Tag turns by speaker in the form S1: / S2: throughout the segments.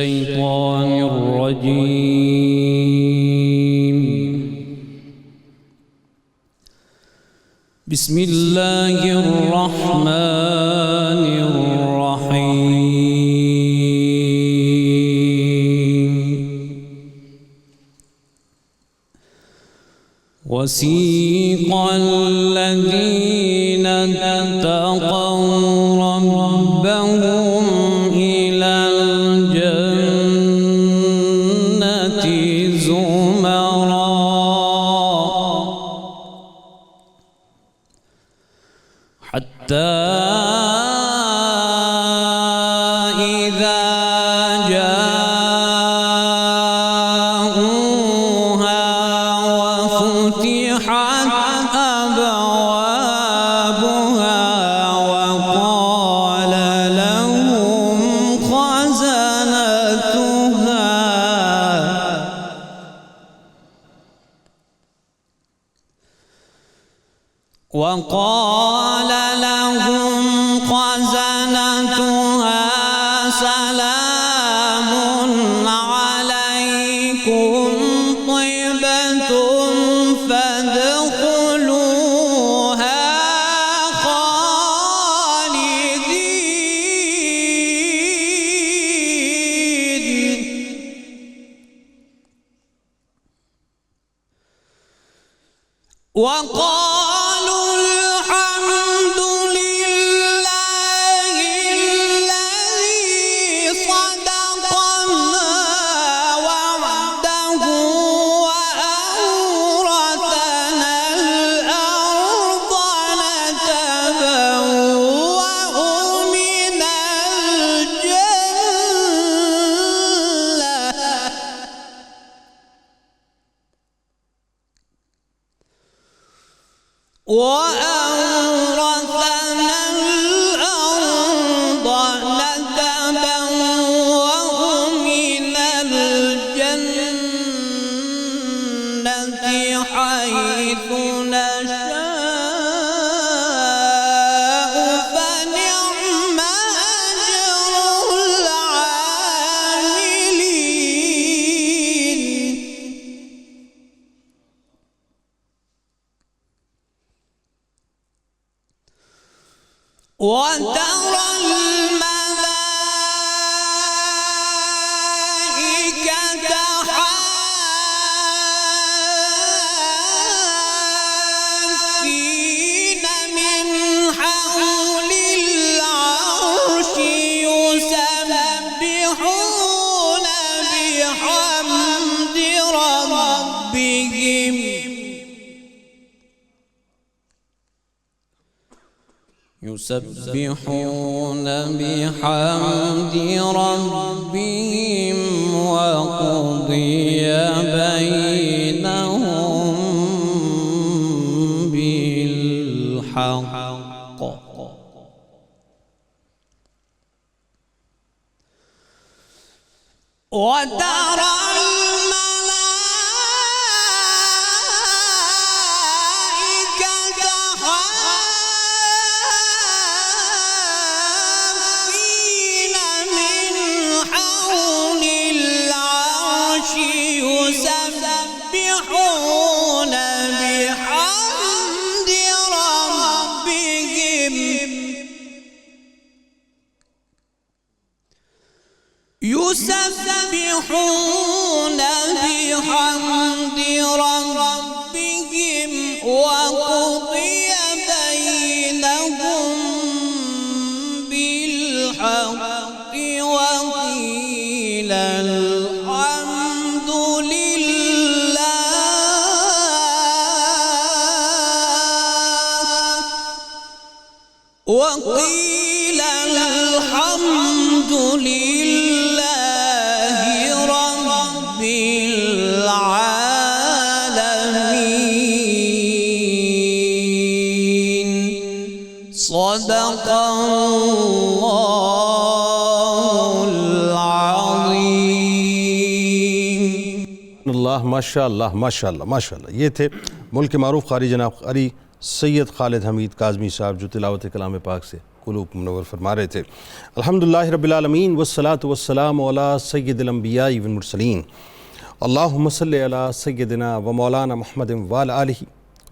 S1: الشيطان الرجيم. بسم الله الرحمن الرحيم. وسيق الذين اتقوا ربهم إلى الجنة زمرا حتى إذا جاءوها وفتحت أبوابها وقال لهم خزنتها سلام عليكم طبتم فادخلوها خالدين. وقالوا الحمد لله الذي صدقنا وعده وأورثنا الأرض نتبوأ من الجنة وأورثنا الأرض نتبوأ من الجنة حيث نشاء فنعم أجر العاملين. وترى الملائكة حافين من حول العرش يسبحون بحمد ربهم وقضي بينهم بالحق. وترى الملائكة حافين من حول العرش يسبحون بحمد ربهم وقضي بينهم بالحق وقيل الحمد لله رب العالمين. صدق الله العظيم.
S2: اللہ ماشاءاللہ ماشاءاللہ ماشاءاللہ. یہ تھے ملک کے معروف قاری جناب قاری سید خالد حمید کاظمی صاحب جو تلاوت کلام پاک سے قلوب منور فرما رہے تھے۔ الحمدللہ رب العالمین والصلاة والسلام علی سید الانبیاء والمرسلین، اللہم صلی علی سیدنا و مولانا محمد وعلی آلہ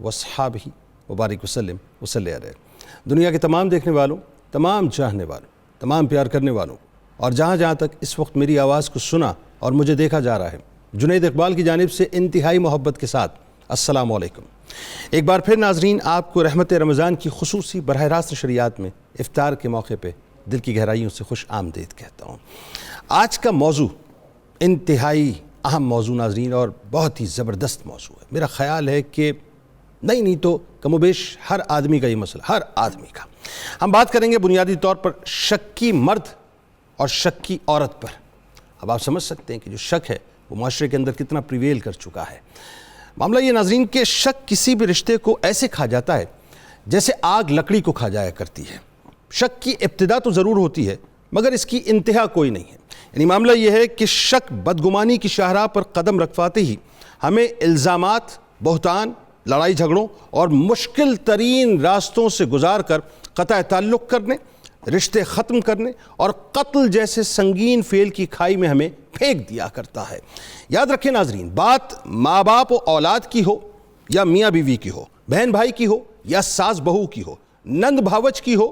S2: واصحابہ وبارک وسلم وصلی علیہ۔ دنیا کے تمام دیکھنے والوں، تمام چاہنے والوں، تمام پیار کرنے والوں، اور جہاں جہاں تک اس وقت میری آواز کو سنا اور مجھے دیکھا جا رہا ہے، جنید اقبال کی جانب سے انتہائی محبت کے ساتھ السلام علیکم۔ ایک بار پھر ناظرین، آپ کو رحمت رمضان کی خصوصی براہ راست نشریات میں افطار کے موقع پہ دل کی گہرائیوں سے خوش آمدید کہتا ہوں۔ آج کا موضوع انتہائی اہم موضوع ناظرین اور بہت ہی زبردست موضوع ہے۔ میرا خیال ہے کہ نہیں تو کم و بیش ہر آدمی کا یہ مسئلہ، ہر آدمی کا۔ ہم بات کریں گے بنیادی طور پر شکی مرد اور شکی عورت پر۔ اب آپ سمجھ سکتے ہیں کہ جو شک ہے وہ معاشرے کے اندر کتنا پریویل کر چکا ہے۔ معاملہ یہ ناظرین کہ شک کسی بھی رشتے کو ایسے کھا جاتا ہے جیسے آگ لکڑی کو کھا جایا کرتی ہے۔ شک کی ابتدا تو ضرور ہوتی ہے مگر اس کی انتہا کوئی نہیں ہے۔ یعنی معاملہ یہ ہے کہ شک بدگمانی کی شاہراہ پر قدم رکھواتے ہی ہمیں الزامات، بہتان، لڑائی جھگڑوں اور مشکل ترین راستوں سے گزار کر قطع تعلق کرنے، رشتے ختم کرنے اور قتل جیسے سنگین فعل کی کھائی میں ہمیں پھینک دیا کرتا ہے۔ یاد رکھیں ناظرین، بات ماں باپ و اولاد کی ہو یا میاں بیوی کی ہو، بہن بھائی کی ہو یا ساس بہو کی ہو، نند بھاوچ کی ہو،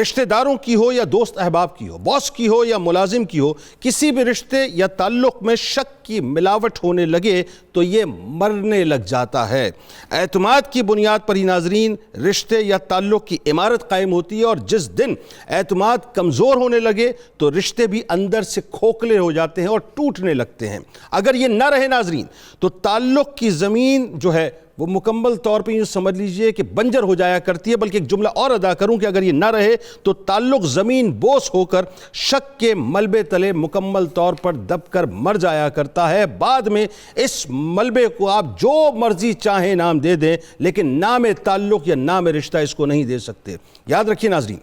S2: رشتہ داروں کی ہو یا دوست احباب کی ہو، باس کی ہو یا ملازم کی ہو، کسی بھی رشتے یا تعلق میں شک کی ملاوٹ ہونے لگے تو یہ مرنے لگ جاتا ہے۔ اعتماد کی بنیاد پر ہی ناظرین رشتے یا تعلق کی عمارت قائم ہوتی ہے، اور جس دن اعتماد کمزور ہونے لگے تو رشتے بھی اندر سے کھوکھلے ہو جاتے ہیں اور ٹوٹنے لگتے ہیں۔ اگر یہ نہ رہے ناظرین تو تعلق کی زمین جو ہے وہ مکمل طور پہ یوں سمجھ لیجئے کہ بنجر ہو جایا کرتی ہے۔ بلکہ ایک جملہ اور ادا کروں کہ اگر یہ نہ رہے تو تعلق زمین بوس ہو کر شک کے ملبے تلے مکمل طور پر دب کر مر جایا کرتا ہے۔ بعد میں اس ملبے کو آپ جو مرضی چاہیں نام دے دیں لیکن نام تعلق یا نام رشتہ اس کو نہیں دے سکتے۔ یاد رکھیے ناظرین،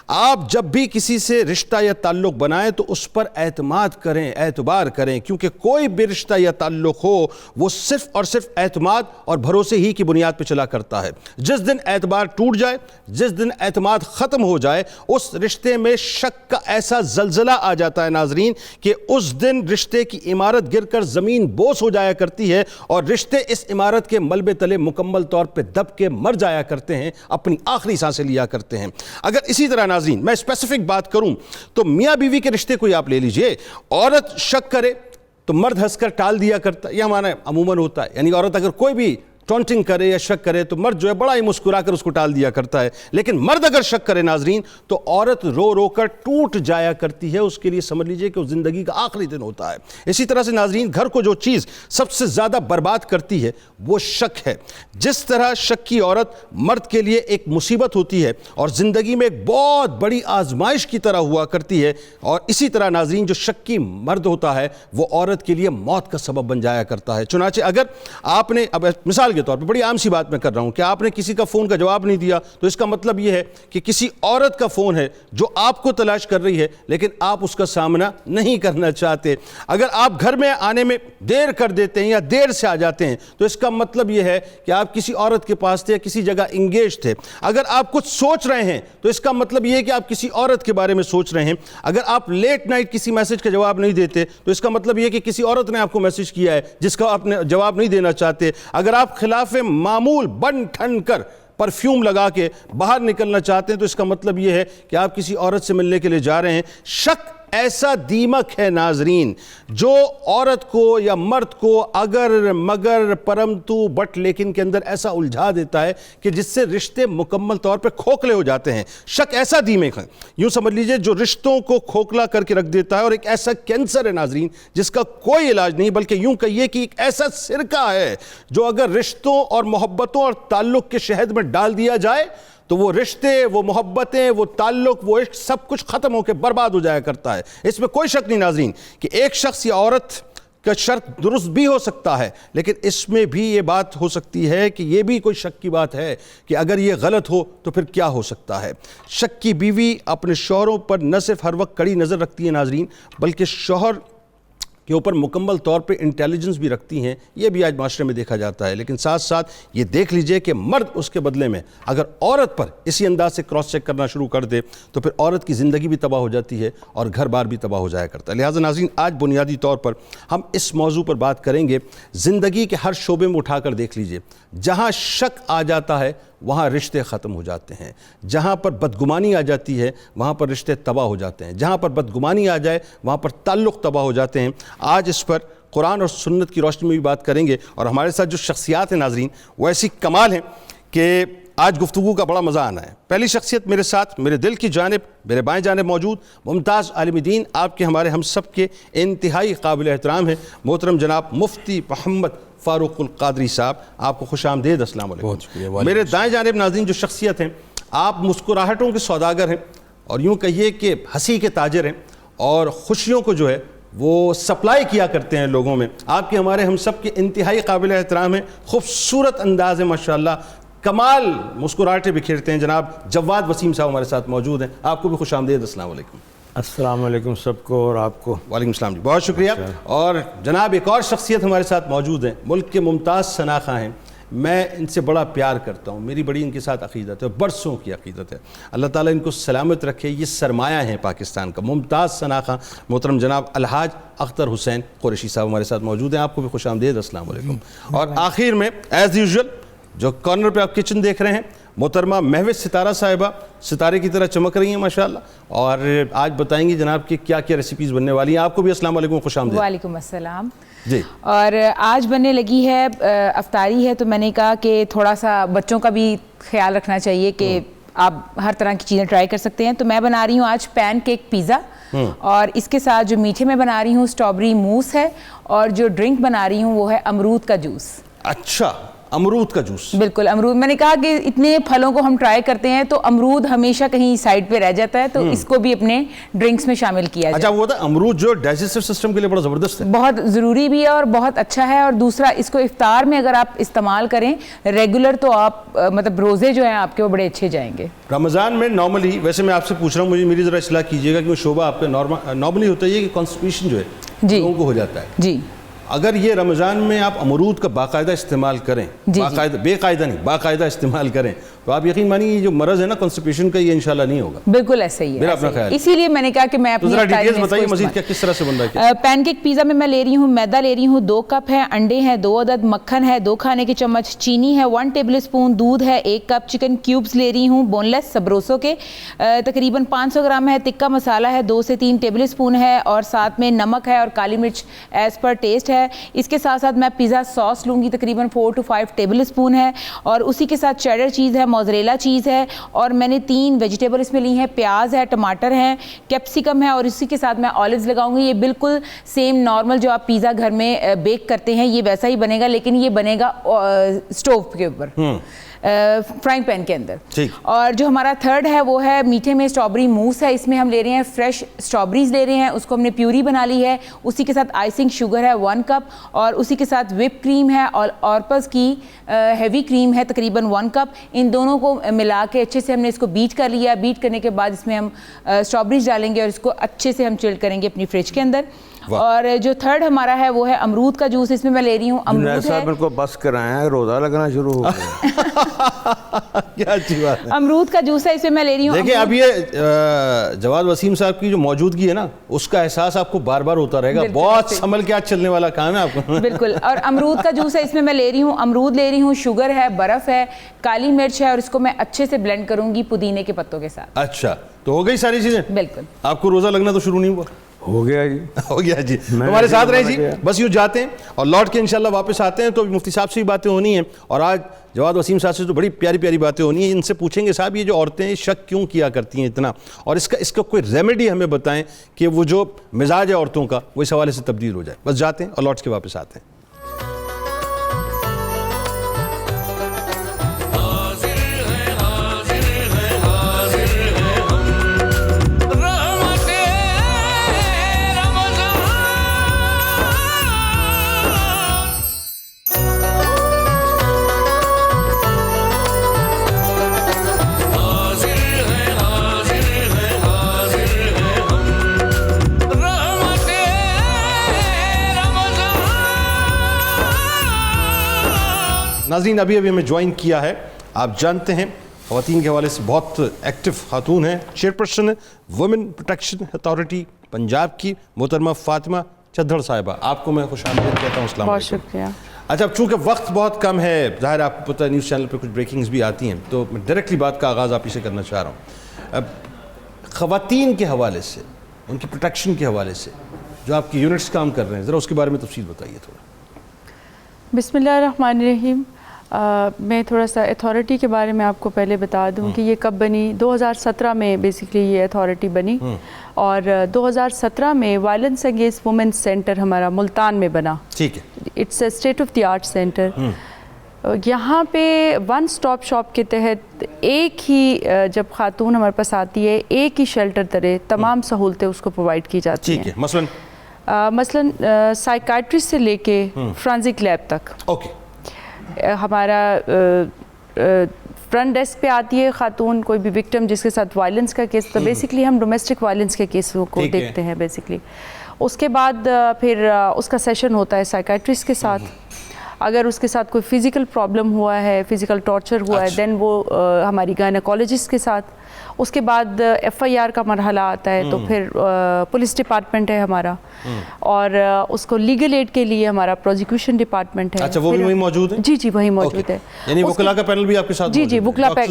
S2: آپ جب بھی کسی سے رشتہ یا تعلق بنائیں تو اس پر اعتماد کریں، اعتبار کریں، کیونکہ کوئی بھی رشتہ یا تعلق ہو وہ صرف اور صرف اعتماد اور بھروسے ہی کی بنیاد پہ چلا کرتا ہے۔ جس دن اعتبار ٹوٹ جائے، جس دن اعتماد ختم ہو جائے، اس رشتے میں شک کا ایسا زلزلہ آ جاتا ہے ناظرین کہ اس دن رشتے کی عمارت گر کر زمین بوس ہو جایا کرتی ہے اور رشتے اس عمارت کے ملبے تلے مکمل طور پہ دب کے مر جایا کرتے ہیں، اپنی آخری سانسیں لیا کرتے ہیں۔ اگر اسی طرح ناظرین میں اسپیسیفک بات کروں تو میاں بیوی کے رشتے کو ہی آپ لے لیجئے، عورت شک کرے تو مرد ہنس کر ٹال دیا کرتا ہے۔ یہ ہمارا عموماً ہوتا ہے، یعنی عورت اگر کوئی بھی ٹونٹنگ کرے یا شک کرے تو مرد جو ہے بڑا ہی مسکرا کر اس کو ٹال دیا کرتا ہے، لیکن مرد اگر شک کرے ناظرین تو عورت رو رو کر ٹوٹ جایا کرتی ہے۔ اس کے لیے سمجھ لیجئے کہ وہ زندگی کا آخری دن ہوتا ہے۔ اسی طرح سے ناظرین گھر کو جو چیز سب سے زیادہ برباد کرتی ہے وہ شک ہے۔ جس طرح شکی عورت مرد کے لیے ایک مصیبت ہوتی ہے اور زندگی میں ایک بہت بڑی آزمائش کی طرح ہوا کرتی ہے، اور اسی طرح ناظرین جو شکی مرد ہوتا ہے وہ عورت کے لیے موت کا سبب بن جایا کرتا ہے۔ چنانچہ اگر آپ نے اب مثال کے طور پہ بڑی عام سی بات میں کر رہا ہوں کہ آپ نے کسی کا فون کا جواب نہیں دیا تو اس کا مطلب یہ ہے کہ کسی عورت کا فون ہے جو آپ کو تلاش کر رہی ہے لیکن آپ اس کا سامنا نہیں کرنا چاہتے۔ اگر آپ گھر میں آنے میں دیر کر دیتے ہیں یا دیر سے آ جاتے ہیں تو اس کا مطلب یہ ہے کہ آپ کسی عورت کے پاس تھے یا کسی جگہ انگیج تھے۔ اگر آپ کچھ سوچ رہے ہیں تو اس کا مطلب یہ ہے کہ آپ کسی عورت کے بارے میں سوچ رہے ہیں۔ اگر آپ لیٹ نائٹ کسی میسج کا جواب نہیں دیتے تو اس کا مطلب یہ ہے کہ کسی عورت نے آپ کو میسج کیا ہے جس کا آپ نے جواب نہیں دینا چاہتے۔ اگر آپ خلاف معمول بن ٹھن کر پرفیوم لگا کے باہر نکلنا چاہتے ہیں تو اس کا مطلب یہ ہے کہ آپ کسی عورت سے ملنے کے لیے جا رہے ہیں۔ شک ایسا دیمک ہے ناظرین جو عورت کو یا مرد کو اگر مگر پرمتو بٹ لیکن کے اندر ایسا الجھا دیتا ہے کہ جس سے رشتے مکمل طور پہ کھوکھلے ہو جاتے ہیں۔ شک ایسا دیمک ہے، یوں سمجھ لیجئے جو رشتوں کو کھوکھلا کر کے رکھ دیتا ہے، اور ایک ایسا کینسر ہے ناظرین جس کا کوئی علاج نہیں، بلکہ یوں کہیے کہ ایک ایسا سرکہ ہے جو اگر رشتوں اور محبتوں اور تعلق کے شہد میں ڈال دیا جائے تو وہ رشتے، وہ محبتیں، وہ تعلق، وہ عشق سب کچھ ختم ہو کے برباد ہو جایا کرتا ہے۔ اس میں کوئی شک نہیں ناظرین کہ ایک شخص یا عورت کا شرط درست بھی ہو سکتا ہے، لیکن اس میں بھی یہ بات ہو سکتی ہے کہ یہ بھی کوئی شک کی بات ہے کہ اگر یہ غلط ہو تو پھر کیا ہو سکتا ہے۔ شک کی بیوی اپنے شوہروں پر نہ صرف ہر وقت کڑی نظر رکھتی ہے ناظرین، بلکہ شوہر کے اوپر مکمل طور پہ انٹیلیجنس بھی رکھتی ہیں، یہ بھی آج معاشرے میں دیکھا جاتا ہے، لیکن ساتھ ساتھ یہ دیکھ لیجئے کہ مرد اس کے بدلے میں اگر عورت پر اسی انداز سے کراس چیک کرنا شروع کر دے تو پھر عورت کی زندگی بھی تباہ ہو جاتی ہے اور گھر بار بھی تباہ ہو جایا کرتا ہے۔ لہٰذا ناظرین، آج بنیادی طور پر ہم اس موضوع پر بات کریں گے۔ زندگی کے ہر شعبے میں اٹھا کر دیکھ لیجئے، جہاں شک آ جاتا ہے وہاں رشتے ختم ہو جاتے ہیں، جہاں پر بدگمانی آ جاتی ہے وہاں پر رشتے تباہ ہو جاتے ہیں، جہاں پر بدگمانی آ جائے وہاں پر تعلق تباہ ہو جاتے ہیں۔ آج اس پر قرآن اور سنت کی روشنی میں بھی بات کریں گے، اور ہمارے ساتھ جو شخصیات ہیں ناظرین وہ ایسی کمال ہیں کہ آج گفتگو کا بڑا مزہ آنا ہے۔ پہلی شخصیت میرے ساتھ میرے دل کی جانب میرے بائیں جانب موجود ممتاز عالم دین، آپ کے ہمارے ہم سب کے انتہائی قابل احترام ہیں، محترم جناب مفتی محمد فاروق القادری صاحب، آپ کو خوش آمدید، السلام علیکم۔ میرے دائیں جانب ناظرین جو شخصیت ہیں، آپ مسکراہٹوں کے سوداگر ہیں اور یوں کہیے کہ ہنسی کے تاجر ہیں، اور خوشیوں کو جو ہے وہ سپلائی کیا کرتے ہیں لوگوں میں۔ آپ کے ہمارے ہم سب کے انتہائی قابل احترام ہیں، خوبصورت انداز ہے ماشاءاللہ، کمال مسکراہٹیں بکھیرتے ہیں، جناب جواد وسیم صاحب ہمارے ساتھ موجود ہیں، آپ کو بھی خوش آمدید، السلام علیکم۔
S3: السلام علیکم سب کو اور آپ کو۔
S2: وعلیکم السلام جی، بہت شکریہ۔ اور جناب ایک اور شخصیت ہمارے ساتھ موجود ہیں، ملک کے ممتاز شناخواں ہیں، میں ان سے بڑا پیار کرتا ہوں، میری بڑی ان کے ساتھ عقیدت ہے، برسوں کی عقیدت ہے، اللہ تعالیٰ ان کو سلامت رکھے، یہ سرمایہ ہیں پاکستان کا۔ ممتاز شناخواں محترم جناب الحاج اختر حسین قریشی صاحب ہمارے ساتھ موجود ہیں، آپ کو بھی خوش آمدید، السلام علیکم۔ اور آخر میں ایز یوزول جو کارنر پہ آپ کچن دیکھ رہے ہیں، محترمہ مہوش ستارہ صاحبہ، ستارے کی طرح چمک رہی ہیں ماشاءاللہ، اور آج بتائیں گی جناب کہ کیا کیا ریسیپیز بننے والی ہیں۔ آپ کو بھی السلام علیکم، خوش آمدید۔
S4: وعلیکم السلام
S2: جی۔
S4: اور آج بننے لگی ہے افطاری ہے، تو میں نے کہا کہ تھوڑا سا بچوں کا بھی خیال رکھنا چاہیے کہ آپ ہر طرح کی چیزیں ٹرائی کر سکتے ہیں، تو میں بنا رہی ہوں آج پین کیک پیزا، اور اس کے ساتھ جو میٹھے میں بنا رہی ہوں اسٹرابری موس ہے، اور جو ڈرنک بنا رہی ہوں وہ ہے امرود کا جوس۔
S2: اچھا، امرود کا جوس۔
S4: بالکل، امرود، میں نے کہا کہ اتنے پھلوں کو ہم ٹرائی کرتے ہیں تو امرود ہمیشہ کہیں سائڈ پہ رہ جاتا ہے، تو اس کو بھی اپنے ڈرنکس میں شامل کیا جائے۔
S2: اچھا، وہ تھا امرود جو ڈائجسٹو سسٹم کے لیے بڑا زبردست ہے،
S4: بہت ضروری بھی ہے اور بہت اچھا ہے، اور دوسرا اس کو افطار میں اگر آپ استعمال کریں ریگولر تو آپ مطلب روزے جو ہیں آپ کے وہ بڑے اچھے جائیں گے۔
S2: رمضان میں نارملی، ویسے میں آپ سے پوچھ رہا ہوں، مجھے میری ذرا اصلاح کیجیے گا کہ وہ شعبہ آپ کا نارملی ہوتا ہے کہ کانسٹیپیشن جو ہے لوگوں کو ہو جاتا ہے،
S4: جی،
S2: اگر یہ رمضان میں آپ امرود کا باقاعدہ استعمال کریں، بے قاعدہ نہیں، باقاعدہ استعمال کریں، تو آپ یقین مانیے یہ جو مرض ہے نا کانسٹیپیشن کا، یہ انشاءاللہ نہیں ہوگا۔
S4: بالکل ایسا ہی ہے،
S2: میرا اپنا خیال،
S4: اسی لیے میں نے کہا کہ میں اپنی
S2: ڈیٹیلز بتائیے مزید کیا کس طرح سے بن رہا ہے۔
S4: پین کیک پیزا میں لے رہی ہوں میدا، لے رہی ہوں 2 کپ ہے، انڈے ہیں 2 عدد، مکھن ہے 2 کھانے کے چمچ، چینی ہے 1 ٹیبل اسپون، دودھ ہے 1 کپ، چکن کیوبز لے رہی ہوں بون لیس سبروسو کے، تقریباً 500 گرام ہے، تکہ مسالہ ہے 2 سے 3 ٹیبل اسپون ہے، اور ساتھ میں نمک ہے اور کالی مرچ ایز پر ٹیسٹ ہے۔ اس کے ساتھ ساتھ میں پیزا سوس لوں گی، تقریباً 4 to 5 ٹیبل اسپون ہے، اور اسی کے ساتھ چیڈر چیز ہے، موزریلا چیز ہے، اور میں نے 3 ویجیٹیبل اس میں لی ہیں، پیاز ہے، ٹماٹر ہے، کیپسیکم ہے، اور اسی کے ساتھ میں اولیوز لگاؤں گی۔ یہ بالکل سیم نارمل جو آپ پیزا گھر میں بیک کرتے ہیں یہ ویسا ہی بنے گا، لیکن یہ بنے گا سٹوو کے اوپر، فرائنگ پین کے اندر۔ اور جو ہمارا تھرڈ ہے وہ ہے میٹھے میں اسٹرابری موس ہے، اس میں ہم لے رہے ہیں فریش اسٹرابریز لے رہے ہیں، اس کو ہم نے پیوری بنا لی ہے، اسی کے ساتھ آئسنگ شوگر ہے 1 کپ، اور اسی کے ساتھ وپ کریم ہے اور اورپز کی ہیوی کریم ہے تقریباً 1 کپ۔ ان دونوں کو ملا کے اچھے سے ہم نے اس کو بیٹ کر لیا، بیٹ کرنے کے بعد اس میں ہم اسٹرابریز ڈالیں گے اور اس کو اچھے سے ہم چلڈ کریں گے اپنی فریج کے اندر۔ اور جو تھرڈ ہمارا ہے وہ ہے امرود کا جوس، اس میں میں لے رہی ہوں امرود ہے،
S3: بالکل بس کرایا، روزہ لگنا شروع ہو گیا۔
S2: کیا اچھی بات ہے،
S4: امرود کا جوس ہے، اس میں میں لے رہی ہوں۔
S2: دیکھیں اب یہ جواد وسیم صاحب کی جو موجودگی ہے نا اس کا احساس آپ کو بار بار ہوتا رہے گا، بہت سنبھل کے آج چلنے والا کام ہے آپ کو۔
S4: بالکل، اور امرود کا جوس ہے، اس میں لے رہی ہوں امرود، لے رہی ہوں شوگر ہے، برف ہے، کالی مرچ ہے، اور اس کو میں اچھے سے بلینڈ کروں گی پودینے کے پتوں کے ساتھ۔
S2: اچھا، تو ہو گئی ساری چیزیں؟
S4: بالکل۔
S2: آپ کو روزہ لگنا تو شروع نہیں ہوا؟
S3: ہو گیا جی،
S2: ہو گیا جی، ہمارے ساتھ رہے جی، بس یوں جاتے ہیں اور لوٹ کے انشاءاللہ واپس آتے ہیں، تو مفتی صاحب سے بھی باتیں ہونی ہیں، اور آج جواد وسیم صاحب سے تو بڑی پیاری پیاری باتیں ہونی ہیں۔ ان سے پوچھیں گے صاحب یہ جو عورتیں شک کیوں کیا کرتی ہیں اتنا، اور اس کا کوئی ریمیڈی ہمیں بتائیں کہ وہ جو مزاج ہے عورتوں کا وہ اس حوالے سے تبدیل ہو جائے۔ بس جاتے ہیں اور لوٹ کے واپس آتے ہیں۔ ناظرین ابھی ہمیں جوائن کیا ہے، آپ جانتے ہیں خواتین کے حوالے سے بہت ایکٹیو خاتون ہیں، chairperson women protection authority Punjab کی محترمہ فاطمہ چدھڑ صاحبہ، آپ کو میں خوش آمدید کہتا ہوں. السلام علیکم.
S5: بہت شکریہ.
S2: اچھا اب چونکہ وقت بہت کم ہے، ظاہر آپ کو پتہ ہے نیوز چینل پہ کچھ بریکنگز بھی آتی ہیں، تو میں ڈائریکٹلی بات کا آغاز آپ ہی سے کرنا چاہ رہا ہوں. اب خواتین کے حوالے سے، ان کی پروٹیکشن کے حوالے سے جو آپ کی یونٹس کام کر رہے ہیں، ذرا اس کے بارے میں تفصیل بتائیے تھوڑا.
S5: بسم اللہ الرحمن الرحیم. میں تھوڑا سا اتھارٹی کے بارے میں آپ کو پہلے بتا دوں کہ یہ کب بنی. 2017 میں بیسکلی یہ اتھارٹی بنی، اور 2017 میں وائلنس اگینسٹ وومن سینٹر ہمارا ملتان میں بنا.
S2: ٹھیک ہے.
S5: It's a state of the art centre. یہاں پہ ون سٹاپ شاپ کے تحت ایک ہی جب خاتون ہمارے پاس آتی ہے، ایک ہی شیلٹر طرح تمام سہولتیں اس کو پرووائڈ کی جاتی ہیں.
S2: ٹھیک ہے.
S5: مثلاً سائیکائٹرسٹ سے لے کے فرانزک لیب تک.
S2: اوکے.
S5: ہمارا فرنٹ ڈیسک پہ آتی ہے خاتون، کوئی بھی وکٹم جس کے ساتھ وائلنس کا کیس، تو بیسکلی ہم ڈومیسٹک وائلنس کے کیسوں کو دیکھتے ہیں بیسکلی. اس کے بعد پھر اس کا سیشن ہوتا ہے سائیکائٹرسٹ کے ساتھ. اگر اس کے ساتھ کوئی فزیکل پرابلم ہوا ہے، فزیکل ٹارچر ہوا ہے، دین وہ ہماری گائنیکالوجسٹ کے ساتھ. اس کے بعد ایف آئی آر کا مرحلہ آتا ہے، تو پھر پولیس ڈپارٹمنٹ ہے ہمارا، اور اس کو لیگل ایڈ کے لیے ہمارا پروزیکیوشن ڈپارٹمنٹ ہے.
S2: اچھا وہ بھی وہیں موجود ہے؟
S5: جی جی وہیں موجود ہے.
S2: یعنی وکلا کا پینل بھی آپ کے ساتھ؟
S5: جی جی وکلا کا،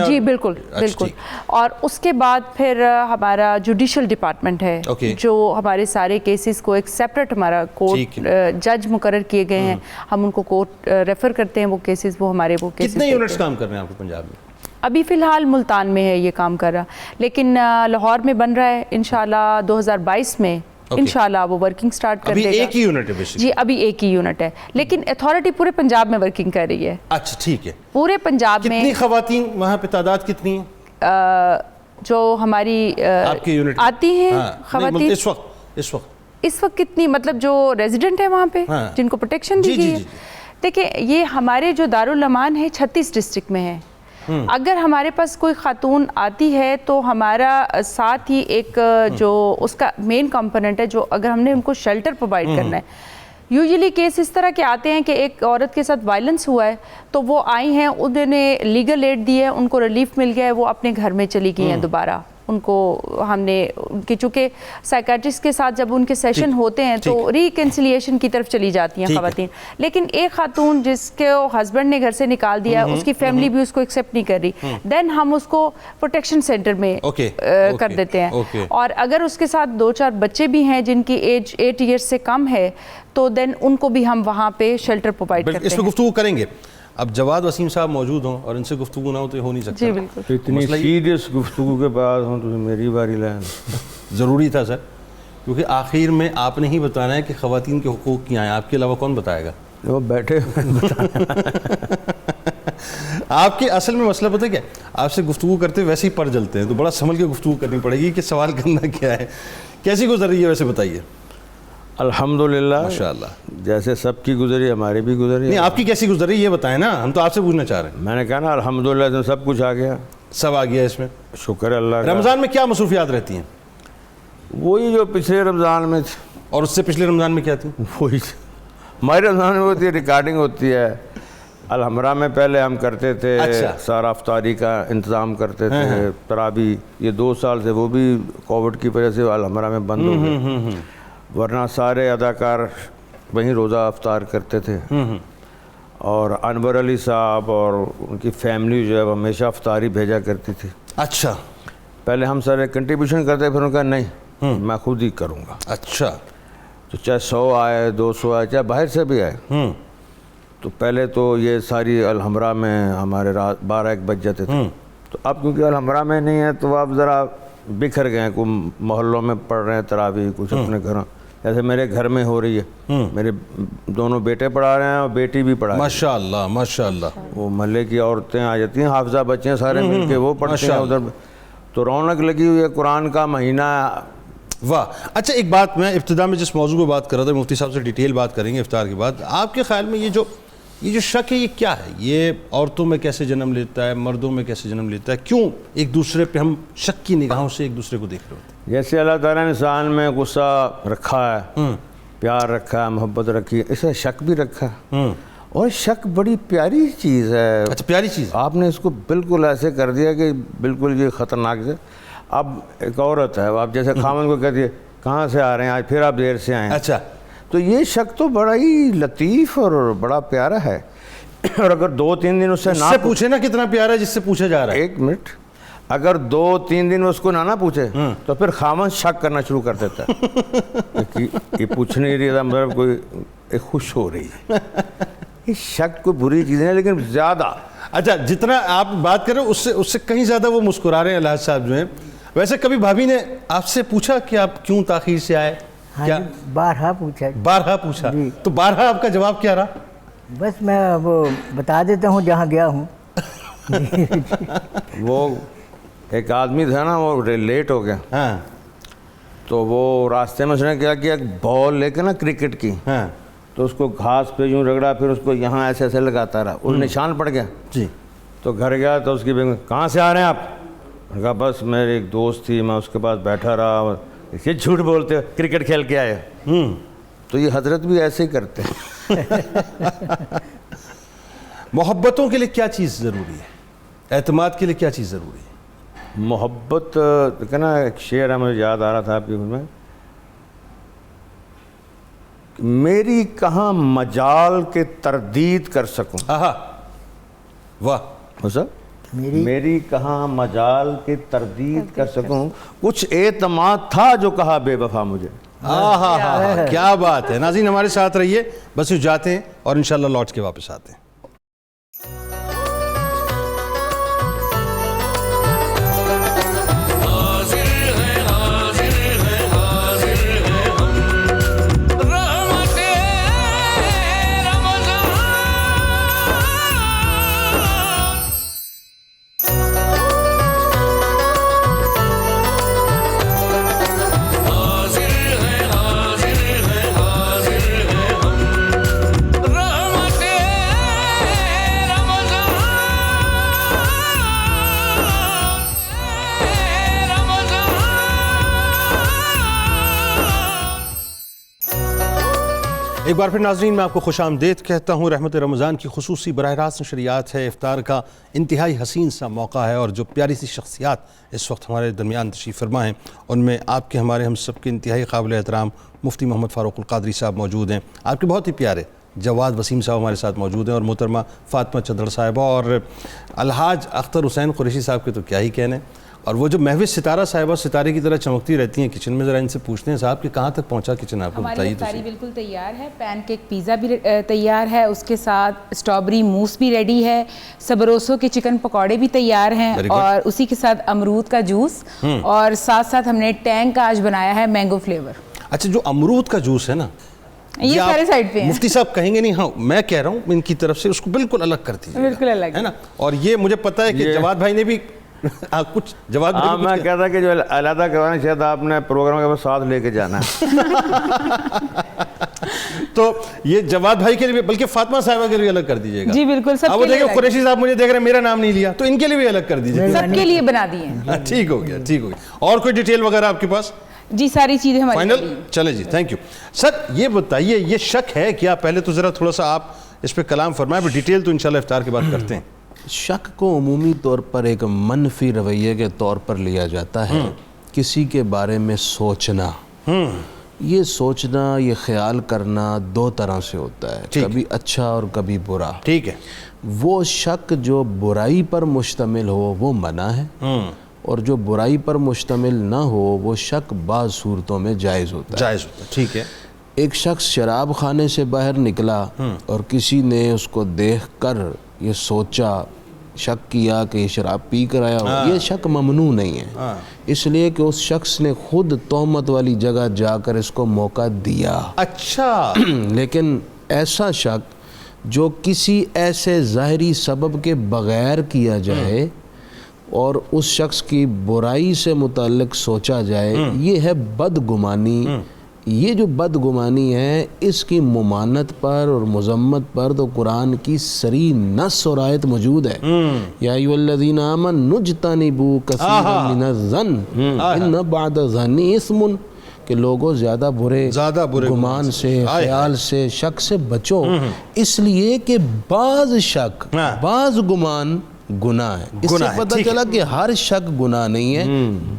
S5: جی بالکل بالکل. اور اس کے بعد پھر ہمارا جوڈیشل ڈپارٹمنٹ ہے، جو ہمارے سارے کیسز کو ایک سیپریٹ ہمارا کورٹ جج مقرر کیے گئے ہیں، ہم ان کو کورٹ ریفر کرتے ہیں وہ کیسز، وہ ہمارے وہ کیسز.
S2: کتنے یونٹس کام کر رہے ہیں آپ کو پنجاب میں؟
S5: ابھی فی الحال ملتان میں ہے یہ کام کر رہا، لیکن لاہور میں بن رہا ہے انشاءاللہ 2022 میں انشاءاللہ وہ ورکنگ سٹارٹ کر دے گا.
S2: ابھی ایک ہی یونٹ ہے بیسکلی؟
S5: جی ابھی ایک ہی یونٹ ہے، لیکن اتھارٹی پورے پنجاب میں ورکنگ کر رہی ہے.
S2: اچھا ٹھیک ہے.
S5: پورے پنجاب میں
S2: کتنی خواتین وہاں پہ تعداد کتنی ہے
S5: جو ہماری
S2: آپ کے یونٹ
S5: آتی ہیں خواتین اس وقت کتنی، مطلب جو ریزیڈنٹ ہیں وہاں پہ جن کو پروٹیکشن دی گئی ہے؟ دیکھیں یہ ہمارے جو دارالامان ہے 36 ڈسٹرکٹ میں ہے. اگر ہمارے پاس کوئی خاتون آتی ہے تو ہمارا ساتھ ہی ایک جو اس کا مین کمپوننٹ ہے، جو اگر ہم نے ان کو شیلٹر پرووائڈ کرنا ہے. یوزلی کیس اس طرح کے آتے ہیں کہ ایک عورت کے ساتھ وائلنس ہوا ہے، تو وہ آئی ہیں، انہوں نے لیگل ایڈ دی ہے، ان کو ریلیف مل گیا ہے، وہ اپنے گھر میں چلی گئی ہیں دوبارہ. ان کو ہم نے کہ چونکہ سائیکیٹرسٹ کے ساتھ جب ان کے سیشن ہوتے ہیں تو ریکنسیلیشن کی طرف چلی جاتی ہیں خواتین. لیکن ایک خاتون جس کے ہسبینڈ نے گھر سے نکال دیا، اس کی فیملی بھی اس کو ایکسیپٹ نہیں کر رہی، دین ہم اس کو پروٹیکشن سینٹر میں کر دیتے ہیں. اور اگر اس کے ساتھ 2-4 بچے بھی ہیں جن کی ایج 8 ایئرس سے کم ہے، تو دین ان کو بھی ہم وہاں پہ شیلٹر پرووائڈ کرتے ہیں.
S2: اس پہ گفتگو کریں گے. اب جواد وسیم صاحب موجود ہوں اور ان سے گفتگو نہ ہو تو ہو نہیں سکتا.
S5: جی بالکل.
S3: اتنی سیریس گفتگو کے بعد ہوں تو میری باری لائن
S2: ضروری تھا سر، کیونکہ آخر میں آپ نے ہی بتانا ہے کہ خواتین کے حقوق کیا ہیں، آپ کے علاوہ کون بتائے گا؟
S3: وہ بیٹھے
S2: آپ کے اصل میں مسئلہ پتہ کیا ہے، آپ سے گفتگو کرتے ویسے ہی پر جلتے ہیں، تو بڑا سنبھل کے گفتگو کرنی پڑے گی کہ سوال کرنا کیا ہے. کیسی گزر رہی ہے ویسے بتائیے؟
S3: الحمدللہ
S2: ماشاءاللہ
S3: جیسے سب کی گزری ہماری بھی گزری.
S2: نہیں آپ کی کیسی گزر رہی ہے یہ بتائیں نا، ہم تو آپ سے پوچھنا چاہ رہے ہیں.
S3: میں نے کہا نا الحمدللہ تو سب کچھ آ گیا،
S2: سب آ گیا اس میں،
S3: شکر اللہ کا.
S2: رمضان میں کیا مصروفیات رہتی ہیں؟
S3: وہی جو پچھلے رمضان میں تھی.
S2: اور اس سے پچھلے رمضان میں کیا تھی؟
S3: وہی ہمارے رمضان میں ہوتی ہے، ریکارڈنگ ہوتی ہے. الحمرہ میں پہلے ہم کرتے تھے سارا افطاری کا انتظام کرتے تھے، تراویح. یہ 2 سال سے وہ بھی کووڈ کی وجہ سے الحمرہ میں بند ہو گئے، ورنہ سارے اداکار وہیں روزہ افطار کرتے تھے. اور انور علی صاحب اور ان کی فیملی جو ہے وہ ہمیشہ افطاری بھیجا کرتی تھی.
S2: اچھا
S3: پہلے ہم سارے کنٹریبیوشن کرتے، پھر انہوں نے کہا نہیں میں خود ہی کروں گا.
S2: اچھا
S3: تو چاہے 100 آئے 200 آئے چاہے باہر سے بھی آئے. تو پہلے تو یہ ساری الحمرہ میں ہمارے رات 12-1 بج جاتے تھے. تو اب کیونکہ الحمرہ میں نہیں ہے تو آپ ذرا بکھر گئے ہیں، کوئی محلوں میں پڑھ رہے ہیں تراویح، کچھ اپنے گھروں. جیسے میرے گھر میں ہو رہی ہے، میرے دونوں بیٹے پڑھا رہے ہیں اور بیٹی بھی پڑھا رہی ہے.
S2: ماشاءاللہ ماشاءاللہ.
S3: وہ محلے کی عورتیں آ جاتی ہیں، حافظہ بچے ہیں سارے مل کے وہ پڑھتے ہیں ادھر. تو رونق لگی ہوئی ہے، قرآن کا مہینہ.
S2: واہ. اچھا ایک بات، میں ابتدا میں جس موضوع پہ بات کر رہا تھا، مفتی صاحب سے ڈیٹیل بات کریں گے افطار کے بعد. آپ کے خیال میں یہ جو شک ہے یہ کیا ہے؟ یہ عورتوں میں کیسے جنم لیتا ہے، مردوں میں کیسے جنم لیتا ہے؟ کیوں ایک دوسرے پہ ہم شک کی نگاہوں سے ایک دوسرے کو دیکھ رہے ہوتے ہیں؟
S3: جیسے اللہ تعالیٰ نے انسان میں غصہ رکھا ہے، پیار رکھا ہے، محبت رکھی ہے، اسے شک بھی رکھا ہے. اور شک بڑی پیاری چیز ہے.
S2: اچھا پیاری چیز.
S3: آپ نے اس کو بالکل ایسے کر دیا کہ بالکل یہ خطرناک ہے. اب ایک عورت ہے, آپ جیسے خامن کو کہہ دیے کہاں سے آ رہے ہیں آج, پھر آپ دیر سے آئے ہیں.
S2: اچھا
S3: تو یہ شک تو بڑا ہی لطیف اور بڑا پیارا ہے. اور اگر 2-3 دن اس سے نہ
S2: پوچھے نا کتنا پیارا ہے جس سے پوچھا جا رہا ہے.
S3: ایک منٹ, اگر 2-3 دن اس کو نہ پوچھے تو پھر خامن شک کرنا شروع کر دیتا ہے کہ یہ پوچھ نہیں رہی تھا, مطلب کوئی خوش ہو رہی ہے. یہ شک کوئی بری چیز نہیں لیکن زیادہ.
S2: اچھا جتنا آپ بات کر رہے ہو اس سے کہیں زیادہ وہ مسکرا رہے ہیں الحاج صاحب جو ہیں. ویسے کبھی بھابھی نے آپ سے پوچھا کہ آپ کیوں تاخیر سے آئے؟
S6: کیا بارہا پوچھا.
S2: تو بارہا آپ کا جواب کیا رہا؟
S6: بس میں وہ بتا دیتا ہوں جہاں گیا ہوں.
S3: وہ ایک آدمی تھا نا, وہ لیٹ ہو گیا.
S2: ہاں
S3: تو وہ راستے میں اس نے کیا کیا, ایک بال لے کے نا کرکٹ کی,
S2: ہاں
S3: تو اس کو گھاس پہ یوں رگڑا, پھر اس کو یہاں ایسے ایسے لگاتا رہا, وہ نشان پڑ گیا.
S2: جی.
S3: تو گھر گیا تو اس کی بیگم کہاں سے آ رہے ہیں آپ؟ کہا بس میری ایک دوست تھی, میں اس کے پاس بیٹھا رہا. یہ جھوٹ بولتے ہو, کرکٹ کھیل کے آئے. تو یہ حضرت بھی ایسے ہی کرتے ہیں.
S2: محبتوں کے لیے کیا چیز ضروری ہے؟ اعتماد کے لیے کیا چیز ضروری ہے؟
S3: محبت کہنا, ایک شعر ہے مجھے یاد آ رہا تھا آپ کی خود میں, میری کہاں مجال کے تردید کر سکوں.
S2: واہ
S3: صاحب, میری کہاں مجال کے تردید کر سکوں, کچھ اعتماد تھا جو کہا بے وفا مجھے.
S2: کیا بات ہے. ناظرین ہمارے ساتھ رہیے, بس یوں جاتے ہیں اور انشاءاللہ لوٹ کے واپس آتے ہیں. ایک بار پھر ناظرین میں آپ کو خوش آمدید کہتا ہوں. رحمت رمضان کی خصوصی براہ راست نشریات ہے. افطار کا انتہائی حسین سا موقع ہے اور جو پیاری سی شخصیات اس وقت ہمارے درمیان تشریف فرما ہیں ان میں آپ کے ہمارے ہم سب کے انتہائی قابل احترام مفتی محمد فاروق القادری صاحب موجود ہیں. آپ کے بہت ہی پیارے جواد وسیم صاحب ہمارے ساتھ موجود ہیں, اور محترمہ فاطمہ چدڑ صاحبہ, اور الحاج اختر حسین قریشی صاحب کے تو کیا ہی کہنے. اور وہ جو محوش ستارہ صاحبہ ستارے کی طرح چمکتی رہتی ہیں کچن میں, ذرا ان سے پوچھتے ہیں صاحب کہ کہاں تک پہنچا کچن, آپ کو بتائیے.
S4: ہماری افطاری بالکل تیار ہے. پین کیک پیزا بھی تیار ہے, اس کے ساتھ اسٹرابری موس بھی ریڈی ہے, سبروسو کے چکن پکوڑے بھی تیار ہیں, اور اسی کے ساتھ امرود کا جوس, اور ساتھ ساتھ ہم نے ٹینگ کا آج بنایا ہے مینگو فلیور.
S2: اچھا جو امرود کا جوس ہے نا,
S4: یہ سارے سائڈ پہ ہیں.
S2: مفتی صاحب کہیں گے نہیں, ہاں میں کہہ رہا ہوں ان کی طرف سے اس کو بالکل الگ کر دیجیے,
S4: بالکل الگ
S2: ہے نا. اور یہ مجھے پتہ ہے کہ جواد بھائی نے بھی کچھ جواد
S3: ہاں میں کہتا کہ جو علیحدہ کروانا شاید آپ نے پروگرام کے بعد ساتھ لے کے جانا ہے.
S2: تو یہ جواد بھائی کے لیے, بلکہ فاطمہ صاحبہ کے لیے الگ کر دیجیے گا.
S4: جی بالکل, سب
S2: اب وہ دیکھیں قریشی صاحب مجھے دیکھ رہے ہیں, میرا نام نہیں لیا, تو ان کے لیے بھی الگ کر دیجیے,
S4: سب کے لیے بنا دیے.
S2: ٹھیک ہو گیا, ٹھیک ہو گیا. اور کوئی ڈیٹیل وغیرہ آپ کے پاس؟
S4: جی ساری چیزیں ہماری
S2: فائنل. چلیں جی, تھینک یو سر. یہ بتائیے یہ شک ہے کیا, پہلے تو ذرا تھوڑا سا آپ اس پہ کلام فرمائیں, پھر ڈیٹیل تو انشاءاللہ افطار کے بعد کرتے ہیں.
S7: شک کو عمومی طور پر ایک منفی رویے کے طور پر لیا جاتا ہے. کسی کے بارے میں سوچنا, یہ سوچنا, یہ خیال کرنا دو طرح سے ہوتا ہے, کبھی اچھا اور کبھی برا.
S2: ٹھیک ہے.
S7: وہ شک جو برائی پر مشتمل ہو وہ منع ہے, اور جو برائی پر مشتمل نہ ہو وہ شک بعض صورتوں میں جائز ہوتا ہے.
S2: جائز ہوتا ہے, ٹھیک ہے.
S7: ایک شخص شراب خانے سے باہر نکلا اور کسی نے اس کو دیکھ کر یہ سوچا, شک کیا کہ یہ شراب پی کر آیا ہو, یہ شک ممنوع نہیں ہے, اس لیے کہ اس شخص نے خود تہمت والی جگہ جا کر اس کو موقع دیا.
S2: اچھا.
S7: لیکن ایسا شک جو کسی ایسے ظاہری سبب کے بغیر کیا جائے اور اس شخص کی برائی سے متعلق سوچا جائے, یہ ہے بدگمانی. یہ جو بدگمانی ہے اس کی ممانت پر اور مذمت پر تو قرآن کی صریح نص اور آیت موجود ہے. یا ایھا الذین آمنوا اجتنبوا کثیرا من الظن ان بعض الظن اسم, کہ لوگوں زیادہ برے گمان سے، خیال سے، شک سے بچو، اس لیے کہ بعض شک، بعض گمان گناہ ہے. اس سے پتہ چلا کہ ہر شک گناہ نہیں ہے،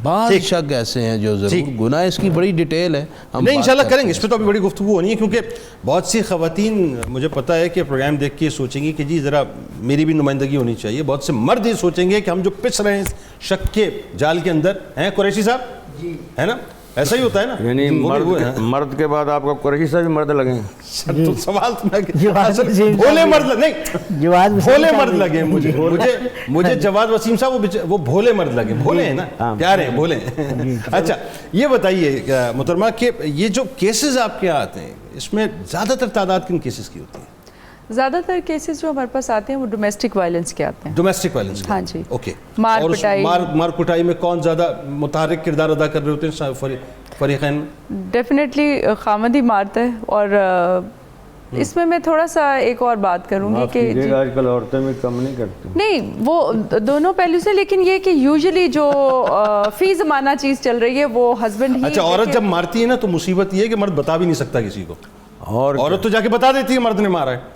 S7: بعض شک ایسے ہیں جو ضرور گناہ. اس کی بڑی ڈیٹیل ہے، ہم
S2: نہیں انشاءاللہ کریں گے، اس پہ تو ابھی بڑی گفتگو ہونی ہے، کیونکہ بہت سی خواتین مجھے پتہ ہے کہ پروگرام دیکھ کے سوچیں گی کہ جی ذرا میری بھی نمائندگی ہونی چاہیے. بہت سے مرد یہ سوچیں گے کہ ہم جو پس رہے ہیں شک کے جال کے اندر ہیں. قریشی صاحب جی ہے نا، ایسا ہی ہوتا ہے نا،
S3: یعنی مرد کے بعد آپ کو قریشی صاحب بھی مرد لگے ہیں؟
S2: سوال بھولے مرد نہیں، بھولے مرد لگے مجھے جواد وسیم صاحب وہ بھولے مرد لگے. بھولے ہیں نا، پیارے ہیں، بھولے ہیں. اچھا یہ بتائیے محترمہ کہ یہ جو کیسز آپ کے آتے ہیں اس میں زیادہ تر تعداد کن کیسز کی ہوتی ہے؟
S5: زیادہ تر کیسز جو ہمارے پاس آتے ہیں وہ ڈومیسٹک وائلنس کے آتے ہیں.
S2: ڈومیسٹک وائلنس،
S5: ہاں جی.
S2: اوکے.
S5: مار
S2: پٹائی میں کون زیادہ متحرک کردار ادا کر رہے ہوتے ہیں فریقین؟
S5: ڈیفینیٹلی خامد ہی مارتا ہے. اور اس میں تھوڑا سا ایک اور بات کروں گی کہ
S3: آج کل عورتیں بھی کم نہیں کرتی.
S5: نہیں، وہ دونوں پہلو سے، لیکن یہ کہ یوزلی جو فی زمانہ چیز چل رہی ہے وہ ہسبینڈ ہی.
S2: اچھا، عورت جب مارتی ہے نا تو مصیبت یہ ہے کہ مرد بتا بھی نہیں سکتا کسی کو، اور عورت تو جا کے بتا دیتی ہے مرد نے مارا ہے،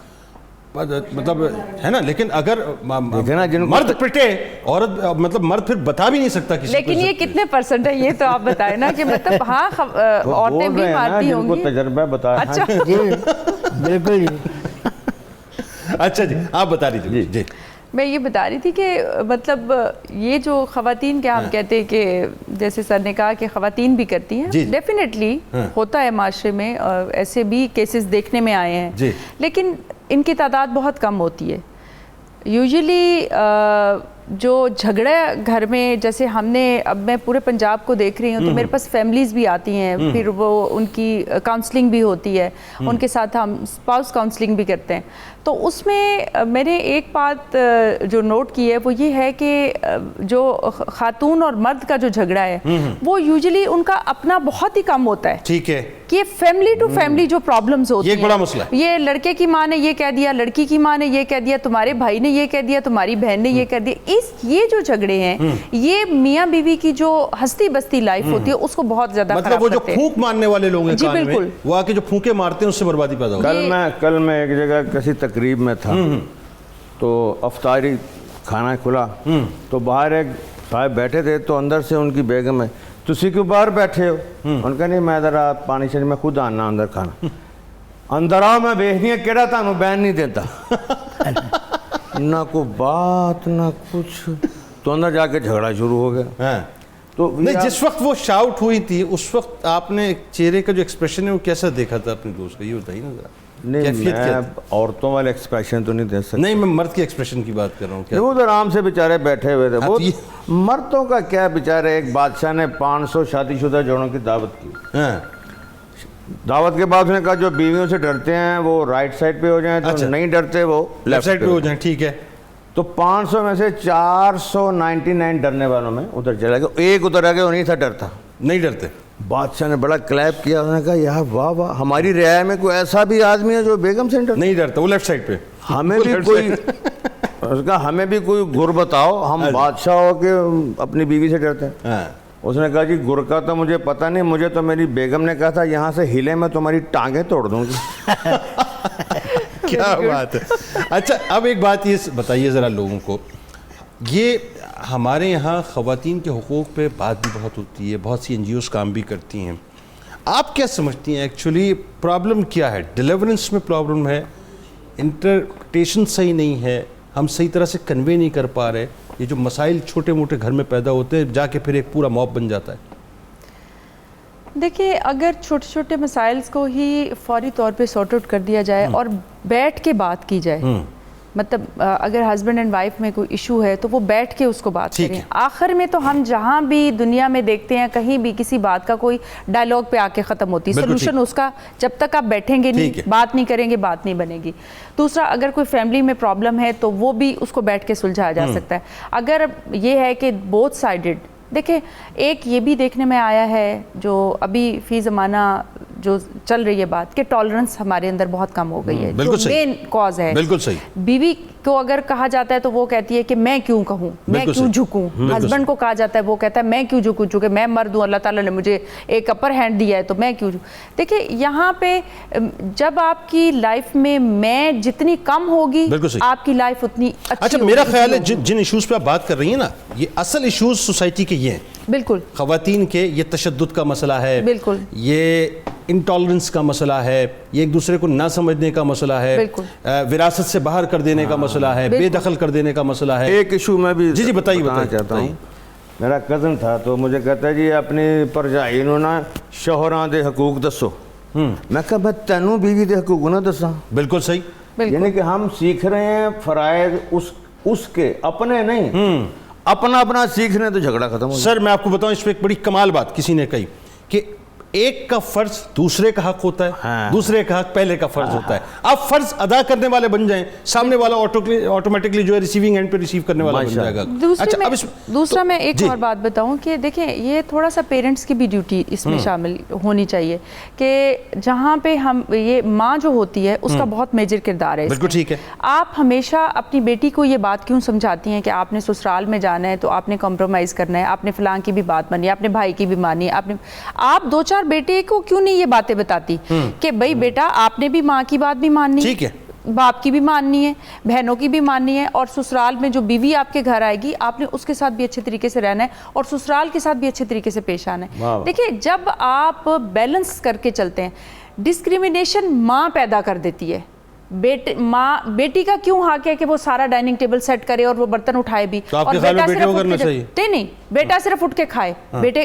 S2: مطلب ہے نا. لیکن اگر مرد پٹے عورت، مطلب مرد پھر بتا بھی نہیں سکتا کسی کو.
S5: لیکن یہ کتنے پرسنٹ ہے یہ تو آپ بتائیں نا، کہ مطلب ہاں عورتیں بھی مارتی ہوں گی.
S3: تجربہ بتایا.
S5: اچھا
S6: بالکل.
S2: اچھا جی آپ بتا دیجیے. جی
S5: میں یہ بتا رہی تھی کہ مطلب یہ جو خواتین کے ہم کہتے ہیں کہ جیسے سر نے کہا کہ خواتین بھی کرتی ہیں، ڈیفینیٹلی ہوتا ہے معاشرے میں، ایسے بھی کیسز دیکھنے میں آئے ہیں، لیکن ان کی تعداد بہت کم ہوتی ہے. یوزلی جو جھگڑے گھر میں، جیسے ہم نے، اب میں پورے پنجاب کو دیکھ رہی ہوں تو میرے پاس فیملیز بھی آتی ہیں، پھر وہ ان کی کاؤنسلنگ بھی ہوتی ہے، ان کے ساتھ ہم اسپاؤس کاؤنسلنگ بھی کرتے ہیں. تو اس میں میں نے ایک بات جو نوٹ کی ہے وہ یہ ہے کہ جو خاتون اور مرد کا جو جھگڑا ہے وہ یوزلی ان کا اپنا بہت ہی کم ہوتا ہے.
S2: ٹھیک ہے.
S5: کہ فیملی ٹو فیملی جو پرابلمز ہوتی ہیں،
S2: یہ ایک بڑا مسئلہ ہے.
S5: یہ لڑکے کی ماں نے یہ کہہ دیا، لڑکی کی ماں نے یہ کہہ دیا، تمہارے بھائی نے یہ کہہ دیا، تمہاری بہن نے یہ کہہ دیا. یہ جو جھگڑے ہیں یہ میاں بیوی کی جو ہستی بستی لائف ہوتی ہے اس کو بہت زیادہ خراب کرتے ہیں.
S2: مطلب وہ جو پھونک مارنے والے لوگ ہیں کان میں، وہ آ کے جو پھونکے مارتے ہیں اس سے بربادی پیدا ہوتی ہے.
S3: کل میں ایک جگہ کسی تقریب میں تھا تو افطاری کھانا کھلا تو باہر ایک صاحب بیٹھے تھے تو اندر سے ان کی بیگم ہے، تسی کیوں باہر بیٹھے ہو؟ ان کا نہیں، میں ذرا پانی شریف میں خود آنا اندر کھانا. اندر آؤ میں بیچنی ہے کیڑا تانوں بین نہیں دیتا. نہ کوئی بات نہ کچھ، تو اندر جا کے جھگڑا شروع ہو گیا.
S2: تو نہیں، جس وقت وہ شاؤٹ ہوئی تھی اس وقت آپ نے چہرے کا جو ایکسپریشن ہے وہ کیسا دیکھا تھا اپنے دوست کا، یہ بتائیے نا ذرا.
S3: نہیں، میں عورتوں والے ایکسپریشن تو نہیں دے سکتا.
S2: نہیں، میں مرد کے ایکسپریشن کی بات کر رہا ہوں.
S3: وہ آرام سے بیچارے بیٹھے ہوئے تھے. وہ مردوں کا کیا، بیچارے ایک بادشاہ نے 500 شادی شدہ جوڑوں کی دعوت کی. دعوت کے بعد اس نے کہا جو بیویوں سے ڈرتے ہیں وہ رائٹ سائڈ پہ ہو جائیں، تو نہیں ڈرتے وہ لیفٹ سائڈ پہ ہو جائیں.
S2: ٹھیک ہے.
S3: تو 500 میں سے 499 ڈرنے والوں میں ادھر چلا گیا، ایک ادھر آ گیا وہ نہیں تھا ڈرتا،
S2: نہیں ڈرتے.
S3: بادشاہ نے بڑا کلیپ کیا، انہوں نے کہا یار واہ واہ، ہماری رعایا میں کوئی ایسا بھی آدمی ہے جو بیگم سے
S2: نہیں ڈرتا، وہ لیفٹ سائڈ پہ.
S3: ہمیں بھی کوئی اس کا ہمیں بھی کوئی گر بتاؤ، ہم بادشاہ ہو کے اپنی بیوی سے ڈرتے ہیں. اس نے کہا جی گر کا تو مجھے پتہ نہیں، مجھے تو میری بیگم نے کہا تھا یہاں سے ہلے میں تمہاری ٹانگیں توڑ دوں گی.
S2: کیا بات ہے. اچھا اب ایک بات یہ بتائیے ذرا لوگوں کو، یہ ہمارے یہاں خواتین کے حقوق پہ بات بھی بہت ہوتی ہے، بہت سی NGOs کام بھی کرتی ہیں. آپ کیا سمجھتی ہیں ایکچولی پرابلم کیا ہے؟ ڈیلیورنس میں پرابلم ہے، انٹرپریٹیشن صحیح نہیں ہے، ہم صحیح طرح سے کنوے نہیں کر پا رہے، یہ جو مسائل چھوٹے موٹے گھر میں پیدا ہوتے ہیں جا کے پھر ایک پورا موب بن جاتا ہے.
S5: دیکھیے اگر چھوٹے چھوٹے مسائل کو ہی فوری طور پہ سارٹ آؤٹ کر دیا جائے اور بیٹھ کے بات کی جائے، مطلب اگر ہسبینڈ اینڈ وائف میں کوئی ایشو ہے تو وہ بیٹھ کے اس کو بات کریں. آخر میں تو ہم جہاں بھی دنیا میں دیکھتے ہیں کہیں بھی کسی بات کا کوئی ڈائلاگ پہ آ کے ختم ہوتی ہے، سولوشن اس کا جب تک آپ بیٹھیں گے نہیں، بات نہیں کریں گے، بات نہیں بنے گی. دوسرا اگر کوئی فیملی میں پرابلم ہے تو وہ بھی اس کو بیٹھ کے سلجھایا جا سکتا ہے. اگر یہ ہے کہ بوتھ سائیڈڈ، دیکھیں ایک یہ بھی دیکھنے میں آیا ہے جو ابھی فی زمانہ جو چل رہی ہے بات کہ ٹالرنس ہمارے اندر بہت کم ہو گئی ہے, جو مین کاز ہے.
S2: بالکل صحیح.
S5: بیوی کو اگر کہا جاتا ہے تو وہ کہتی ہے کہ میں کیوں کہوں, میں کیوں جھکوں. ہسبینڈ کو کہا جاتا ہے وہ کہتا ہے میں کیوں جھکوں, چونکہ میں مرد ہوں, اللہ تعالیٰ نے مجھے ایک اپر ہینڈ دیا ہے تو میں کیوں جھکوں. دیکھیں یہاں پہ جب آپ کی لائف میں جتنی کم ہوگی آپ کی لائف اتنی اچھی.
S2: اچھا میرا خیال ہے جن ایشوز پہ آپ بات کر رہی ہیں نا, یہ اصل ایشوز سوسائٹی کے یہ ہیں. بالکل. خواتین کے یہ تشدد کا مسئلہ ہے, بالکل, یہ انٹالرنس کا مسئلہ ہے, یہ ایک دوسرے کو نہ سمجھنے کا مسئلہ ہے, وراثت سے باہر کر دینے کا مسئلہ ہے, بے دخل کر دینے کا مسئلہ ہے.
S3: ایک ایشو میں بھی
S2: جی بتائیے
S3: چاہتا ہوں. میرا کزن تھا تو مجھے کہتا ہے جی اپنی پرجائنوں نا شوہراں دے حقوق دسو. میں کہا میں تینوں بیوی دے حقوق نہ دساں. بالکل صحیح. یعنی کہ ہم سیکھ رہے ہیں فرائض اس کے اپنے نہیں, اپنا اپنا سیکھ رہے ہیں تو جھگڑا ختم ہو.
S2: سر میں آپ کو بتاؤں اس پہ ایک بڑی کمال بات کسی نے کہی کہ ایک کا فرض دوسرے کا حق ہوتا ہے, دوسرے کا حق پہلے کا فرض ہوتا ہے. آپ فرض ادا کرنے والے بن جائیں, سامنے والا آٹومیٹکلی جو ہے ریسیونگ اینڈ پہ ریسیو کرنے والا بن جائے گا.
S5: دوسرا میں ایک اور بات بتاؤں کہ دیکھیں یہ تھوڑا سا پیرنٹس کی بھی ڈیوٹی اس میں شامل ہونی چاہیے کہ جہاں پہ ہم یہ ماں جو ہوتی ہے اس کا بہت میجر کردار ہے. بالکل ٹھیک ہے. آپ ہمیشہ اپنی بیٹی کو یہ بات کیوں سمجھاتی ہیں کہ آپ نے سسرال میں جانا ہے تو آپ نے کمپرومائز کرنا ہے, آپ نے فلاں کی بھی بات مانی, آپ نے بھائی کی بھی مانی, آپ دو چار بیٹے کو کیوں نہیں یہ باتیں بتاتی کہ بھائی بیٹا آپ نے بھی ماں کی بات بھی ماننی ہے, باپ کی بھی ماننی ہے, بہنوں کی بھی ماننی ہے, اور سسرال میں جو بیوی آپ کے گھر آئے گی آپ نے اس کے ساتھ بھی اچھے طریقے سے رہنا ہے اور سسرال کے ساتھ بھی اچھے طریقے سے پیش آنا ہے. دیکھیں جب آپ بیلنس کر کے چلتے ہیں, ڈسکریمنیشن ماں پیدا کر دیتی ہے. بیٹی کا کیوں حق ہے کہ وہ سارا ڈائننگ ٹیبل سیٹ کرے اور وہ برتن اٹھائے بھی, اور بیٹا صرف اٹھ کے کھائے.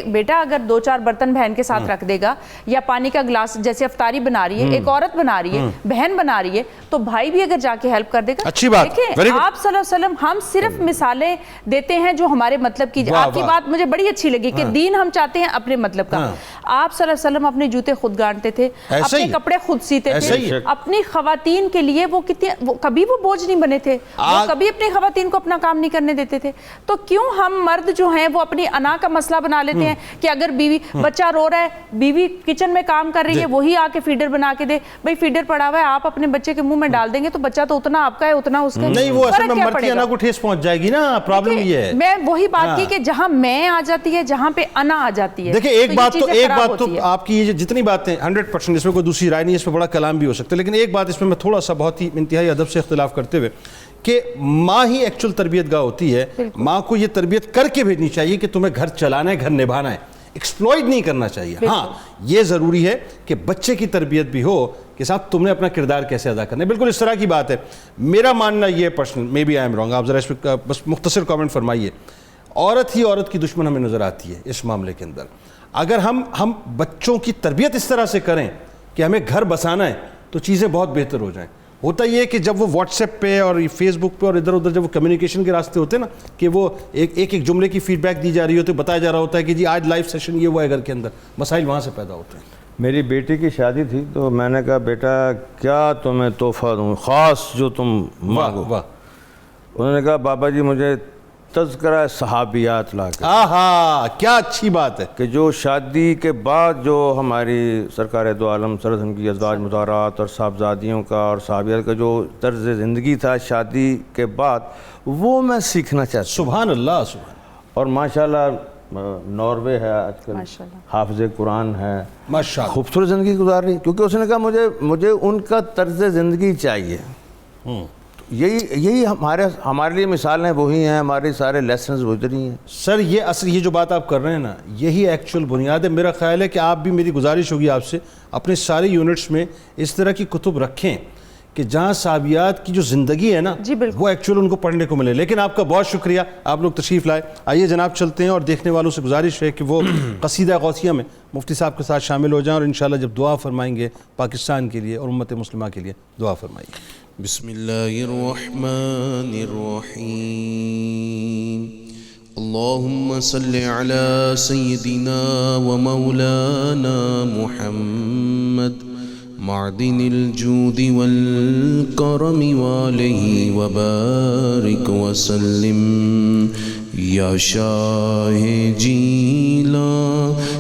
S5: بیٹا اگر دو چار برتن بہن کے ساتھ رکھ دے گا, یا پانی کا گلاس جیسے افطاری بنا رہی ہے ایک عورت بنا رہی ہے, بہن بنا رہی ہے, تو بھائی بھی اگر جا کے ہیلپ کر دے گا. دیکھیں آپ صلی اللہ علیہ وسلم, ہم صرف مثالیں دیتے ہیں جو ہمارے مطلب کی. آپ کی بات مجھے بڑی اچھی لگی کہ دین ہم چاہتے ہیں اپنے مطلب کا. آپ صلی اللہ علیہ وسلم اپنے جوتے خود گانٹتے تھے, اپنے کپڑے خود سیتے تھے, اپنی خواتین کے لیے وہ کبھی وہ بوجھ نہیں بنے تھے, وہ کبھی اپنی خواتین کو اپنا کام نہیں کرنے دیتے تھے. تو کیوں ہم مرد جو ہیں وہ اپنی انا کا مسئلہ بنا لیتے ہیں کہ اگر بیوی بچہ رو رہا ہے, بیوی کچن میں کام کر رہی ہے, وہی آ کے فیڈر بنا کے دے. بھئی فیڈر پڑا ہوا ہے, آپ اپنے بچے کے منہ میں ڈال دیں گے تو بچہ تو اتنا آپ کا ہے اتنا اس کا نہیں, وہ اصل میں مرد کی انا کو ٹھیس پہنچ جائے گی نا. پرابلم یہ ہے, میں وہی بات کی کہ جہاں میں آ جاتی ہے, جہاں پہ انا آ جاتی ہے. دیکھیں ایک بات تو آپ کی یہ جتنی باتیں 100% اس میں کوئی دوسری رائے نہیں, اس میں بڑا کلام بھی ہو سکتا ہے, لیکن ایک بات اس میں تھوڑا سا بہت ہی انتہائی ادب سے اختلاف کرتے ہوئے کہ ماں ہی ایکچول تربیت گاہ ہوتی ہے. ماں کو یہ تربیت کر کے بھیجنی چاہیے کہ تمہیں گھر چلانا ہے, گھر نبھانا ہے, ایکسپلوئٹ نہیں کرنا چاہیے. ہاں یہ ضروری ہے کہ بچے کی تربیت بھی ہو کہ صاحب تم نے اپنا کردار کیسے ادا کرنا ہے. بالکل اس طرح کی بات ہے. میرا ماننا یہ personal, may be I am wrong, آپ ذرا اس پہ بس مختصر کامنٹ فرمائیے. عورت ہی عورت کی دشمن ہمیں نظر آتی ہے اس معاملے کے اندر. اگر ہم بچوں کی تربیت اس طرح سے کریں کہ ہمیں گھر بسانا ہے تو چیزیں بہت بہتر ہو جائیں. ہوتا یہ ہے کہ جب وہ واٹس ایپ پہ اور فیس بک پہ اور ادھر ادھر جب وہ کمیونیکیشن کے راستے ہوتے ہیں نا, کہ وہ ایک جملے کی فیڈ بیک دی جا رہی ہوتی ہے, بتایا جا رہا ہوتا ہے کہ جی آج لائیو سیشن یہ ہوا ہے گھر کے اندر, مسائل وہاں سے پیدا ہوتے ہیں.
S3: میری بیٹی کی شادی تھی تو میں نے کہا بیٹا کیا تمہیں تحفہ دوں خاص جو تم مانگو. انہوں نے کہا بابا جی مجھے تذکرہ صحابیات لا کر.
S2: آہا کیا اچھی بات ہے
S3: کہ جو شادی کے بعد جو ہماری سرکار دو عالم صلی اللہ علیہ وسلم کی ازواج مطہرات اور صاحبزادیوں کا اور صحابیات کا جو طرز زندگی تھا شادی کے بعد, وہ میں سیکھنا چاہتا ہوں.
S2: سبحان اللہ, سبحان.
S3: اور ماشاءاللہ ناروے ہے آج کل, حافظ قرآن ہے, خوبصورت زندگی گزار رہی, کیونکہ اس نے کہا مجھے ان کا طرز زندگی چاہیے. یہی ہمارے لیے مثالیں وہی ہیں, ہمارے سارے لیسنز وہی ہیں.
S2: سر یہ جو بات آپ کر رہے ہیں نا, یہی ایکچول بنیاد ہے. میرا خیال ہے کہ آپ بھی, میری گزارش ہوگی آپ سے, اپنے سارے یونٹس میں اس طرح کی کتب رکھیں کہ جہاں صحابیات کی جو زندگی ہے نا وہ ایکچول ان کو پڑھنے کو ملے. لیکن آپ کا بہت شکریہ, آپ لوگ تشریف لائے. آئیے جناب چلتے ہیں اور دیکھنے والوں سے گزارش ہے کہ وہ قصیدہ غوثیہ میں مفتی صاحب کے ساتھ شامل ہو جائیں, اور انشاءاللہ جب دعا فرمائیں گے پاکستان کے لیے اور امت مسلمہ کے لیے دعا فرمائیے.
S1: بسم اللہ الرحمن الرحیم. اللہم صل علی سیدنا و مولانا محمد معدن الجود والکرم وآلہ وبارک وسلم. یا شاہ جیلا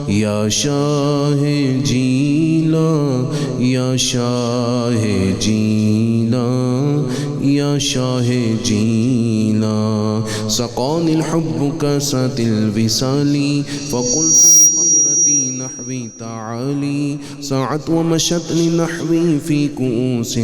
S1: یا شاہ جیلا جیلا یا شاہ جیلا یا شاہ جیلا سقانی الحب کاسات الوصال فقلت خمرتي نحوي تعالي ساعت ومشت لنحوي في كؤوس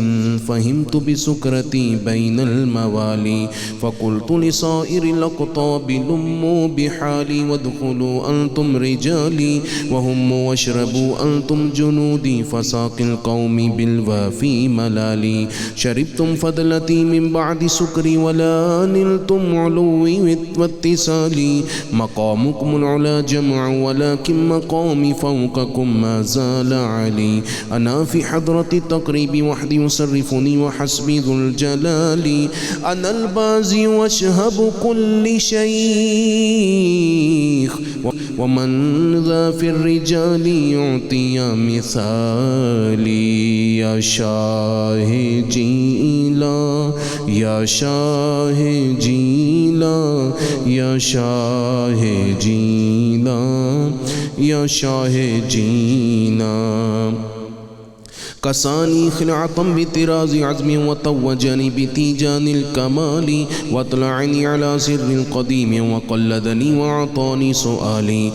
S1: فهمت بسكرتي بين الموالي فقلت لصائر الأقطاب لموا بحالي وادخلوا أنتم رجالي وهموا واشربوا أنتم جنودي فساق القوم بالوافي ملالي شربتم فضلتي من بعد سكري ولا نلتم علوي واتصالي مقامكم العلا جمع ولكن مقامي فوقكم ما زال علي أنا في حضرة التقريب وحدي يصرفني وحسبي ذو الجلال أنا البازي واشهب كل شيخ ومن ذا في الرجال يعطي مثالي يا شاه جيلا يا شاه جيلا يا شاه جيلا یا شاہ جینا کسانی خلعة بطراز عزم وتوجني بتيجان الكمال واطلعني على سر القديم وقلدني وعطاني سؤالي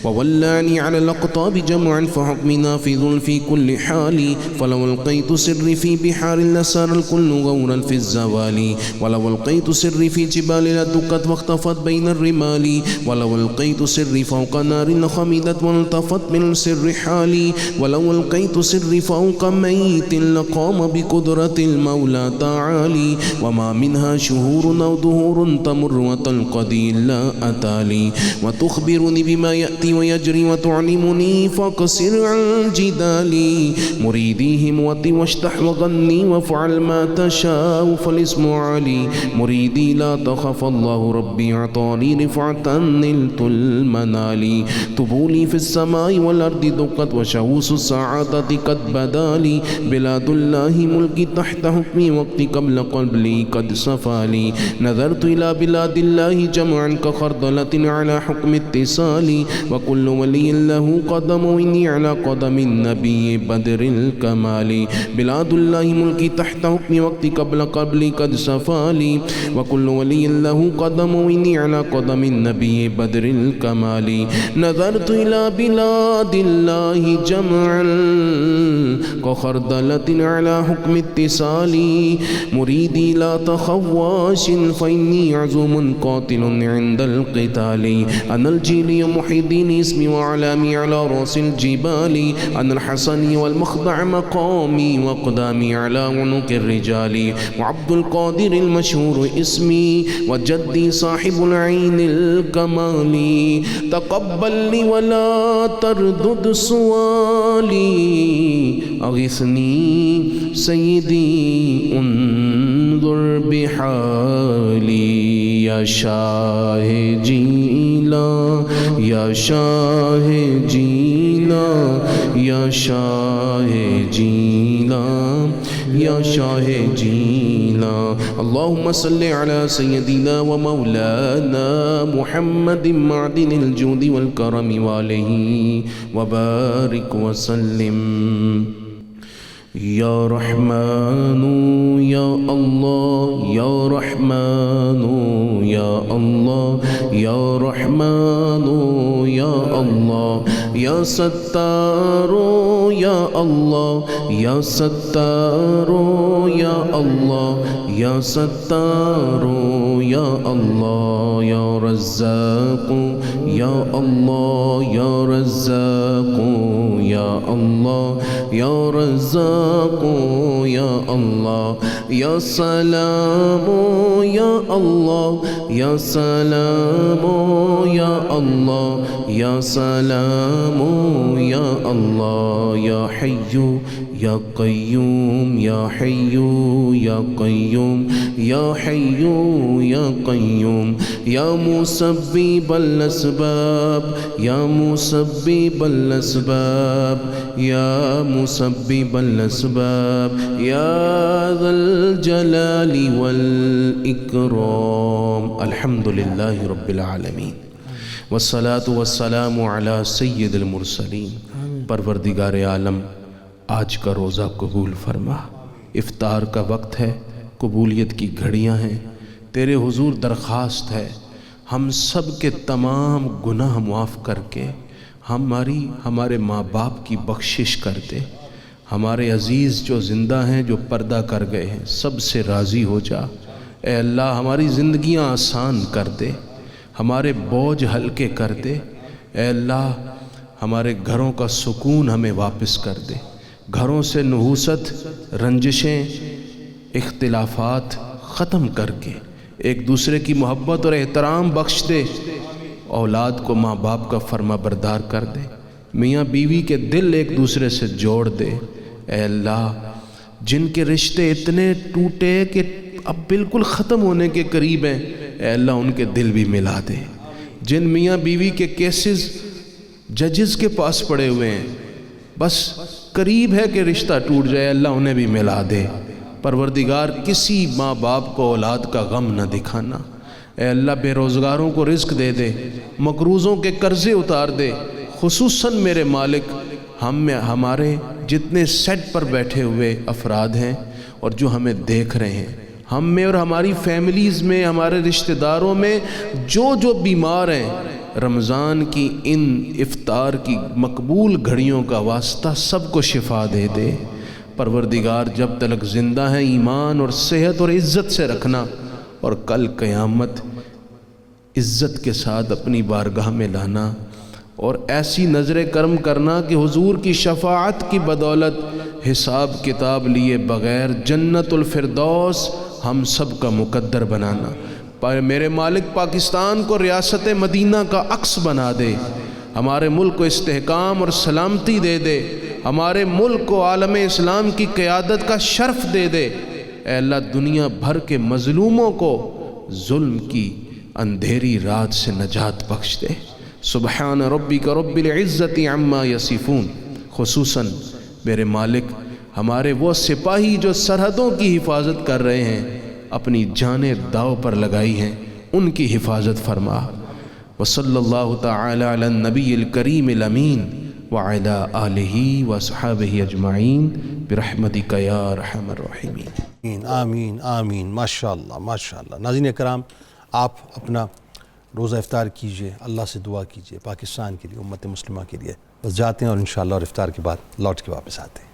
S1: وولاني على الأقطاب جمعا فحكمي نافذ في كل حال فلو ألقيت سري في بحار لسار الكل غورا في الزوال ولو ألقيت سري في جبال لدكت واختفت بين الرمال ولو ألقيت سري فوق نار لخمدت والتفت من سر حالي ولو ألقيت سري فوق ميت لقام بقدرة المولى تعالي وما منها شهور أو دهور تمر وتلقدي إلا أتالي وتخبرني بما يأتي ويجري وتعلمني فاقصر عن جدالي مريدي هموتي واشتح وغني وافعل ما تشاء فالاسم علي مريدي لا تخف الله ربي أعطاني رفعة نلت المنال طبولي في السماء والأرض دقت وشهوس السعادة قد بدالي بلاد الله ملكي تحت حكمي وقتي قبل قلبي قد صفالي نظرت إلى بلاد الله جمعا كخردلة على حكم اتصالي وكل ولي له قدم وإني على قدم النبي بدر الكمال بلاد الله ملكي تحت حكمي وقتي قبل قبلي قد صفالي وكل ولي له قدم وإني على قدم النبي بدر الكمال نظرت إلى بلاد الله جمعا كخردلة على حكم اتصالي مريدي لا تخواش فإني عزوم قاتل عند القتال أنا الجيل محي الدين اسمي وعلامي على رأس الجبال أنا الحسن والمخضع مقامي وقدامي على عنق الرجال وعبد القادر المشهور اسمي وجدي صاحب العين الكمال تقبل لي ولا تردد سؤالي أغثني سيدي انظر بحالي يا شاه جيلا يا شاه جيلا يا شاه جيلا يا شاه جيلا اللهم صل على سيدنا ومولانا محمد معدن الجود والكرم وآله وبارك وسلم يا رحمن يا الله يا رحمن يا الله يا رحمن يا الله يا ستار يا الله يا ستار يا الله يا ستار يا الله يا رزاق يا الله يا رزاق يا الله يا رزاق يا الله يا سلام يا الله يا سلام يا الله يا سلام يا الله يا حي يا قيوم يا حي يا قيوم يا حي يا قيوم يا مسبب الأسباب يا مسبب الأسباب يا مسبب الأسباب يا ذا الجلال والإكرام الحمد لله رب العالمين والصلاة والسلام على سید المرسلین پروردگار عالم آج کا روزہ قبول فرما۔ افطار کا وقت ہے، قبولیت کی گھڑیاں ہیں، تیرے حضور درخواست ہے ہم سب کے تمام گناہ معاف کر کے ہمارے ماں باپ کی بخشش کر دے، ہمارے عزیز جو زندہ ہیں جو پردہ کر گئے ہیں سب سے راضی ہو جا۔ اے اللہ ہماری زندگیاں آسان کر دے، ہمارے بوجھ ہلکے کر دے۔ اے اللہ ہمارے گھروں کا سکون ہمیں واپس کر دے، گھروں سے نحوست، رنجشیں، اختلافات ختم کر کے ایک دوسرے کی محبت اور احترام بخش دے، اولاد کو ماں باپ کا فرما بردار کر دے، میاں بیوی کے دل ایک دوسرے سے جوڑ دے۔ اے اللہ جن کے رشتے اتنے ٹوٹے کہ اب بالکل ختم ہونے کے قریب ہیں، اے اللہ ان کے دل بھی ملا دے۔ جن میاں بیوی کے کیسز ججز کے پاس پڑے ہوئے ہیں، بس قریب ہے کہ رشتہ ٹوٹ جائے، اللہ انہیں بھی ملا دے۔ پروردگار کسی ماں باپ کو اولاد کا غم نہ دکھانا۔ اے اللہ بے روزگاروں کو رزق دے دے، مقروضوں کے قرضے اتار دے، خصوصاً میرے مالک ہمارے جتنے سیٹ پر بیٹھے ہوئے افراد ہیں اور جو ہمیں دیکھ رہے ہیں، ہم میں اور ہماری فیملیز میں، ہمارے رشتہ داروں میں جو بیمار ہیں، رمضان کی ان افطار کی مقبول گھڑیوں کا واسطہ سب کو شفا دے دے۔ پروردگار جب تک زندہ ہیں ایمان اور صحت اور عزت سے رکھنا، اور کل قیامت عزت کے ساتھ اپنی بارگاہ میں لانا، اور ایسی نظر کرم کرنا کہ حضور کی شفاعت کی بدولت حساب کتاب لیے بغیر جنت الفردوس ہم سب کا مقدر بنانا۔ میرے مالک پاکستان کو ریاست مدینہ کا عکس بنا دے، ہمارے ملک کو استحکام اور سلامتی دے دے، ہمارے ملک کو عالم اسلام کی قیادت کا شرف دے دے۔ اے اللہ دنیا بھر کے مظلوموں کو ظلم کی اندھیری رات سے نجات بخش دے۔ سبحان ربک رب العزت عما یصفون۔ خصوصاً میرے مالک ہمارے وہ سپاہی جو سرحدوں کی حفاظت کر رہے ہیں، اپنی جانیں داؤ پر لگائی ہیں، ان کی حفاظت فرما۔ وصلی اللہ تعالی علی النبی الکریم الامین وعلی آلہ وصحابہ اجمعین برحمتک یا ارحم الراحمین۔
S2: آمین آمین، ماشاءاللہ ماشاءاللہ۔ ناظرین کرام، آپ اپنا روزہ افطار کیجئے، اللہ سے دعا کیجئے پاکستان کے لیے، امت مسلمہ کے لیے۔ بس جاتے ہیں اور انشاءاللہ اور افطار کے بعد لوٹ کے واپس آتے ہیں۔